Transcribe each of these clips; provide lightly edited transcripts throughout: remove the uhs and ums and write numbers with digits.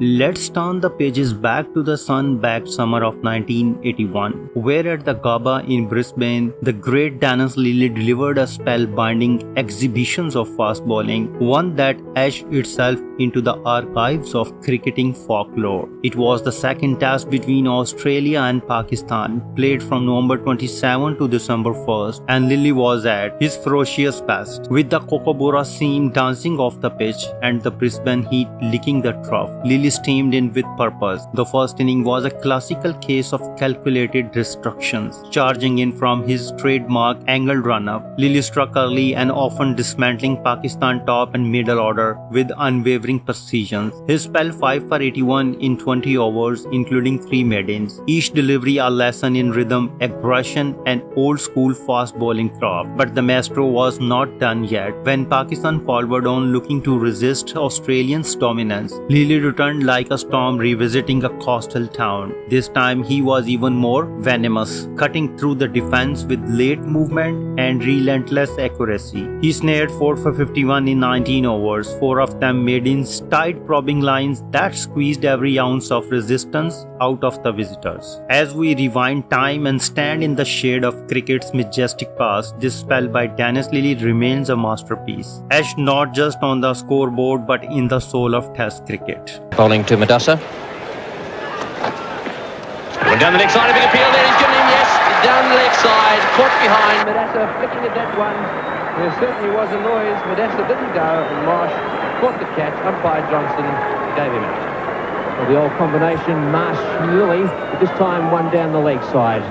Let's turn the pages back to the sun-baked summer of 1981, where at the Gabba in Brisbane, the great Dennis Lillee delivered a spellbinding exhibition of fast bowling, one that etched itself into the archives of cricketing folklore. It was the second test between Australia and Pakistan, played from November 27 to December 1st, and Lillee was at his ferocious best, with the Kookaburra seam dancing off the pitch and the Brisbane heat licking the trough. Lillee steamed in with purpose. The first inning was a classical case of calculated destructions. Charging in from his trademark angled run-up, Lillee struck early and often dismantling Pakistan top and middle order with unwavering precision. His spell 5 for 81 in 20 overs, including 3 maidens. Each delivery a lesson in rhythm, aggression and old-school fast bowling craft. But the maestro was not done yet. When Pakistan followed on looking to resist Australians' dominance, Lillee returned like a storm revisiting a coastal town. This time he was even more venomous, cutting through the defense with late movement and relentless accuracy. He snared 4 for 51 in 19 overs, 4 of them maidens, tight probing lines that squeezed every ounce of resistance out of the visitors. As we rewind time and stand in the shade of cricket's majestic past, this spell by Dennis Lillee remains a masterpiece, etched not just on the scoreboard but in the soul of Test cricket. Bowling to Madassa. Well, down the leg side, a big appeal there. He's given him, yes, down the leg side, caught behind. Madassa flicking at that one. There certainly was a noise. Madassa didn't go, and Marsh caught the catch. Umpire Johnson gave him out. Well, the old combination, Marsh-Lillee, but this time one down the leg side.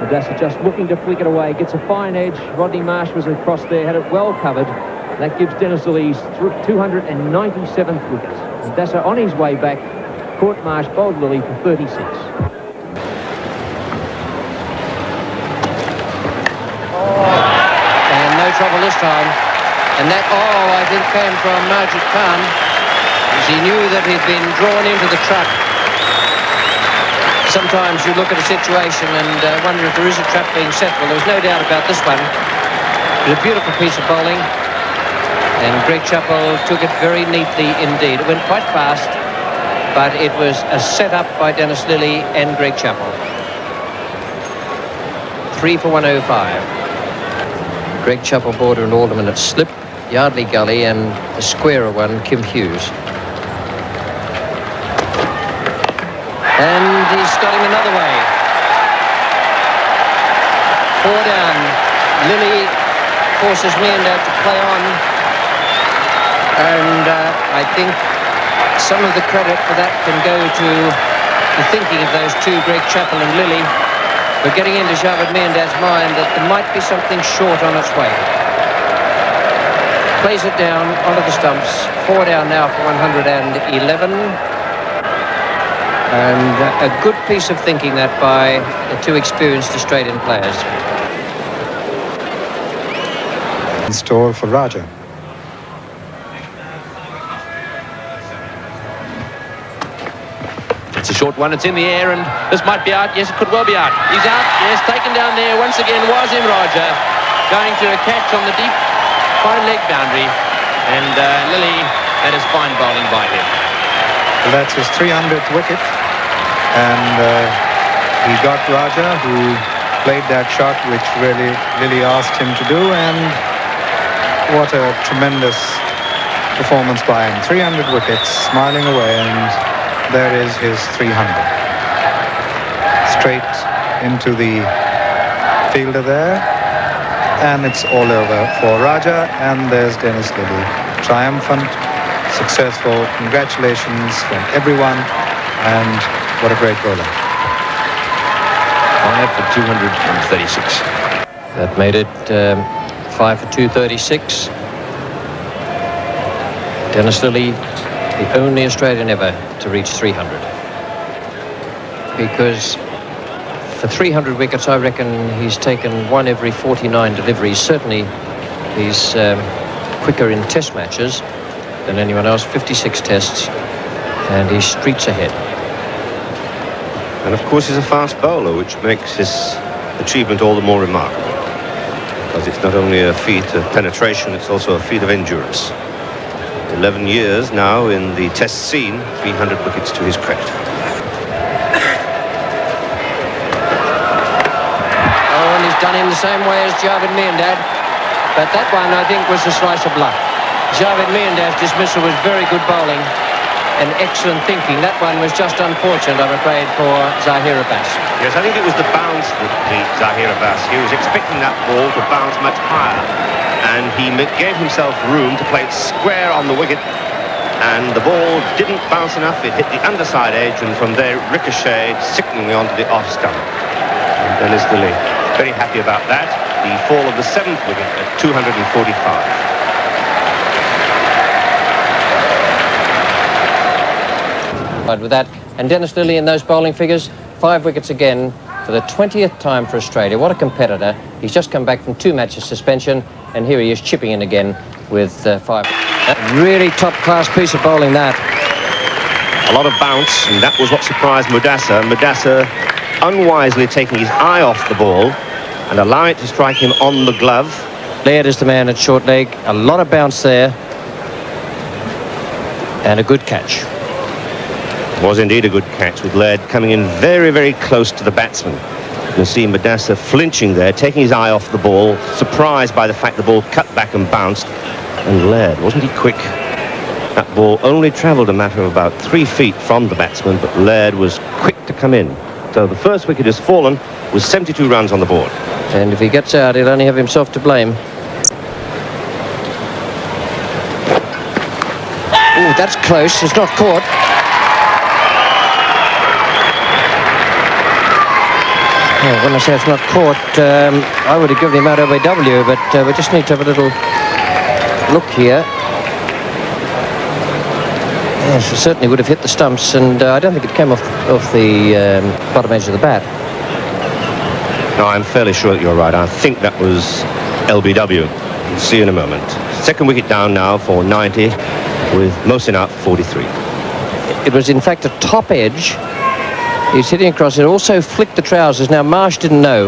Madassa just looking to flick it away, gets a fine edge. Rodney Marsh was across there, had it well covered. That gives Dennis Lillee's 297th wicket. Madassa on his way back, caught Marsh, bowled Lillee for 36. And no trouble this time. And that, I think, came from Majid Khan, as he knew that he'd been drawn into the trap. Sometimes you look at a situation and wonder if there is a trap being set. Well, there was no doubt about this one. It was a beautiful piece of bowling. And Greg Chappell took it very neatly indeed. It went quite fast, but it was a set-up by Dennis Lillee and Greg Chappell. 3 for 105. Greg Chappell border and Alderman at slip, Yardley Gully, and the squarer one, Kim Hughes. And he's got him another way. 4 down. Lillee forces Meander to play on. And I think some of the credit for that can go to the thinking of those two, Greg Chappell and Lillee, for getting into Javed Meandar's mind that there might be something short on its way. Plays it down onto the stumps. 4 down now for 111. And a good piece of thinking that by the two experienced Australian players. In store for Raja. It's a short one, it's in the air, and this might be out. Yes, it could well be out. He's out, yes, taken down there once again. Wasim Raja going to a catch on the deep fine leg boundary, and Lillee, that is fine bowling by him. Well, that's his 300th wicket, and he got Raja, who played that shot which really Lillee asked him to do, and what a tremendous performance by him. 300 wickets, smiling away, and there is his 300. Straight into the fielder there, and it's all over for Raja, and there's Dennis Lillee. Triumphant, successful, congratulations from everyone, and what a great bowler. 5 for 236. That made it 5 for 236. Dennis Lillee, the only Australian ever to reach 300. Because for 300 wickets, I reckon he's taken 1 every 49 deliveries. Certainly, he's quicker in test matches than anyone else. 56 tests, and he's streets ahead. And of course he's a fast bowler, which makes his achievement all the more remarkable, because it's not only a feat of penetration, it's also a feat of endurance. 11 years now in the Test scene, 300 wickets to his credit. Oh, and he's done in the same way as Javed Miandad. But that one, I think, was a slice of luck. Javed Miandad's dismissal was very good bowling and excellent thinking. That one was just unfortunate, I'm afraid, for Zahir Abbas. Yes, I think it was the bounce that beat Zahir Abbas. He was expecting that ball to bounce much higher, and he gave himself room to play it square on the wicket, and the ball didn't bounce enough. It hit the underside edge, and from there it ricocheted, sickeningly onto the off stump. And Dennis Lillee very happy about that. The fall of the 7th wicket at 245. With that, and Dennis Lillee in those bowling figures, 5 wickets again for the 20th time for Australia. What a competitor. He's just come back from 2 matches suspension, and here he is chipping in again with 5. Really top-class piece of bowling, that. A lot of bounce, and that was what surprised Mudassar. Mudassar unwisely taking his eye off the ball and allowing it to strike him on the glove. Laird is the man at short leg. A lot of bounce there, and a good catch. Was indeed a good catch, with Laird coming in very, very close to the batsman. You can see Mudassar flinching there, taking his eye off the ball, surprised by the fact the ball cut back and bounced. And Laird, wasn't he quick? That ball only travelled a matter of about 3 feet from the batsman, but Laird was quick to come in. So the first wicket has fallen with 72 runs on the board. And if he gets out, he'll only have himself to blame. Oh, that's close. It's not caught. Well, when I say it's not caught, I would have given him out OBW, but we just need to have a little look here. Yes, it certainly would have hit the stumps, and I don't think it came off the bottom edge of the bat. No, I'm fairly sure that you're right. I think that was LBW. We'll see in a moment. Second wicket down now for 90, with Mohsin out 43. It was, in fact, a top edge. He's hitting across it, also flicked the trousers. Now, Marsh didn't know.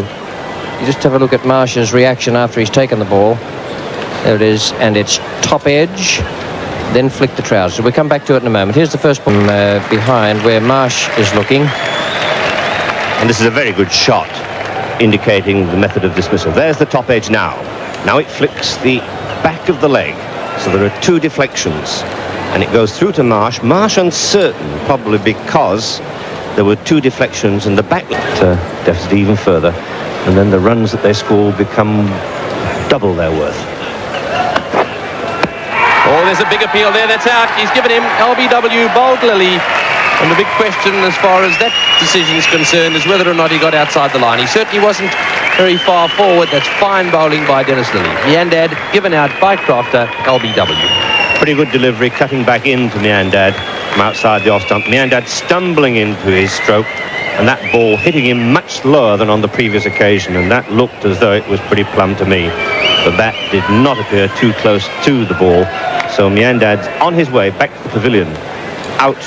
You just have a look at Marsh's reaction after he's taken the ball. There it is, and it's top edge, then flicked the trousers. We'll come back to it in a moment. Here's the first one behind, where Marsh is looking. And this is a very good shot, indicating the method of dismissal. There's the top edge now. Now it flicks the back of the leg. So there are 2 deflections. And it goes through to Marsh. Marsh uncertain, probably because there were 2 deflections in the back deficit even further, and then the runs that they score become double their worth. Oh, there's a big appeal there. That's out. He's given him LBW, bowled Lillee. And the big question as far as that decision is concerned is whether or not he got outside the line. He certainly wasn't very far forward. That's fine bowling by Dennis Lillee. Miandad given out by Crafter, LBW. Pretty good delivery, cutting back into Miandad from outside the off stump. Miandad stumbling into his stroke, and that ball hitting him much lower than on the previous occasion, and that looked as though it was pretty plumb to me. The bat did not appear too close to the ball, so Miandad's on his way back to the pavilion, out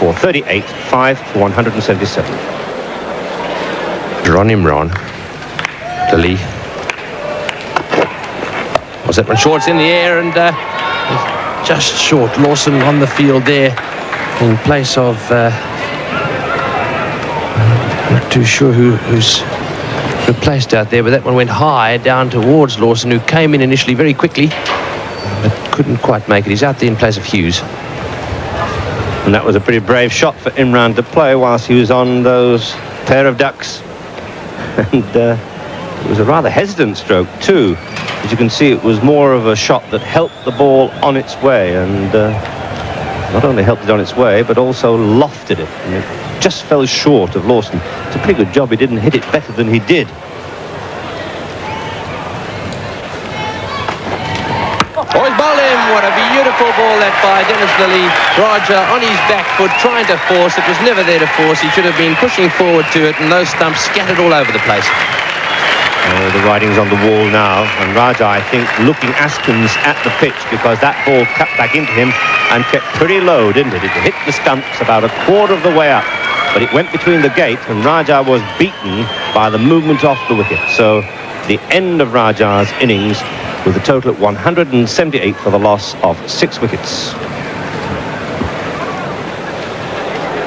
for 38, 5 for 177. Ron Imran. Lillee. Was that one short? It's in the air, and just short. Lawson on the field there in place of not too sure who's replaced out there, but that one went high down towards Lawson, who came in initially very quickly but couldn't quite make it. He's out there in place of Hughes. And that was a pretty brave shot for Imran to play whilst he was on those pair of ducks. And it was a rather hesitant stroke too. As you can see, it was more of a shot that helped the ball on its way, and not only helped it on its way, but also lofted it. And it just fell short of Lawson. It's a pretty good job he didn't hit it better than he did. Oh, he's bowled him. What a beautiful ball that by Dennis Lillee. Raja on his back foot trying to force. It was never there to force. He should have been pushing forward to it, and those stumps scattered all over the place. The writing's on the wall now, and Raja, I think, looking askance at the pitch, because that ball cut back into him and kept pretty low, didn't it? It hit the stumps about a quarter of the way up, but it went between the gate, and Raja was beaten by the movement off the wicket. So the end of Raja's innings with a total of 178 for the loss of 6 wickets.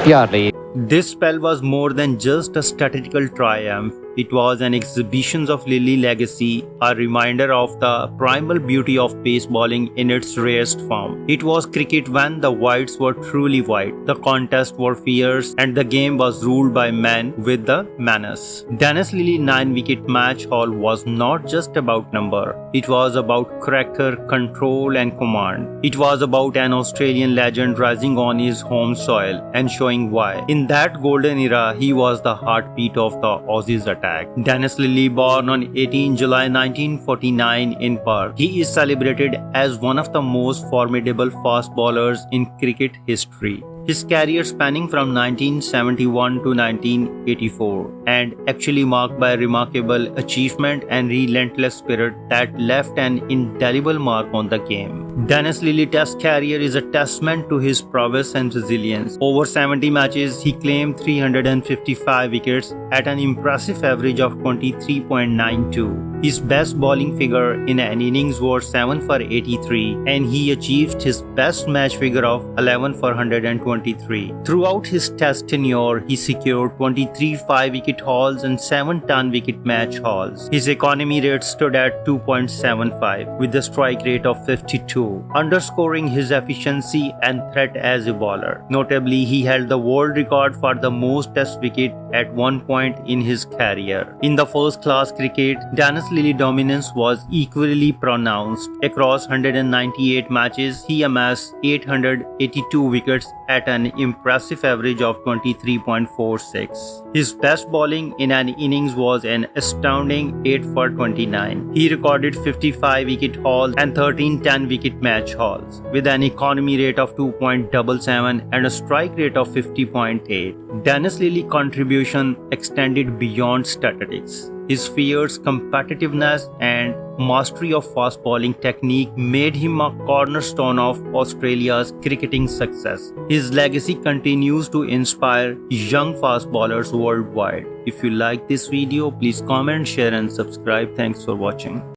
Yardley. This spell was more than just a statistical triumph. It was an exhibition of Lillee legacy, a reminder of the primal beauty of pace bowling in its rarest form. It was cricket when the whites were truly white, the contests were fierce, and the game was ruled by men with the menace. Dennis Lillee 9-wicket match haul was not just about number. It was about character, control, and command. It was about an Australian legend rising on his home soil and showing why. In that golden era, he was the heartbeat of the Aussies attack. Dennis Lillee, born on 18 July 1949 in Perth. He is celebrated as one of the most formidable fast bowlers in cricket history. His career spanning from 1971 to 1984 and actually marked by remarkable achievement and relentless spirit that left an indelible mark on the game. Dennis Lillee Test career is a testament to his prowess and resilience. Over 70 matches, he claimed 355 wickets at an impressive average of 23.92. His best bowling figure in an innings was 7 for 83 and he achieved his best match figure of 11 for 123. Throughout his Test tenure, he secured 23 5-wicket hauls and 7 10-wicket match hauls. His economy rate stood at 2.75 with a strike rate of 52, underscoring his efficiency and threat as a bowler. Notably, he held the world record for the most Test wicket at one point in his career. In the first-class cricket, Dennis Lillee dominance was equally pronounced. Across 198 matches, he amassed 882 wickets at an impressive average of 23.46. His best bowling in an innings was an astounding 8 for 29. He recorded 55 wicket hauls and 13 10-wicket match hauls, with an economy rate of 2.77 and a strike rate of 50.8. Dennis Lillee contribution extended beyond statistics. His fierce competitiveness and mastery of fast bowling technique made him a cornerstone of Australia's cricketing success. His legacy continues to inspire young fast bowlers worldwide. If you like this video, please comment, share and subscribe. Thanks for watching.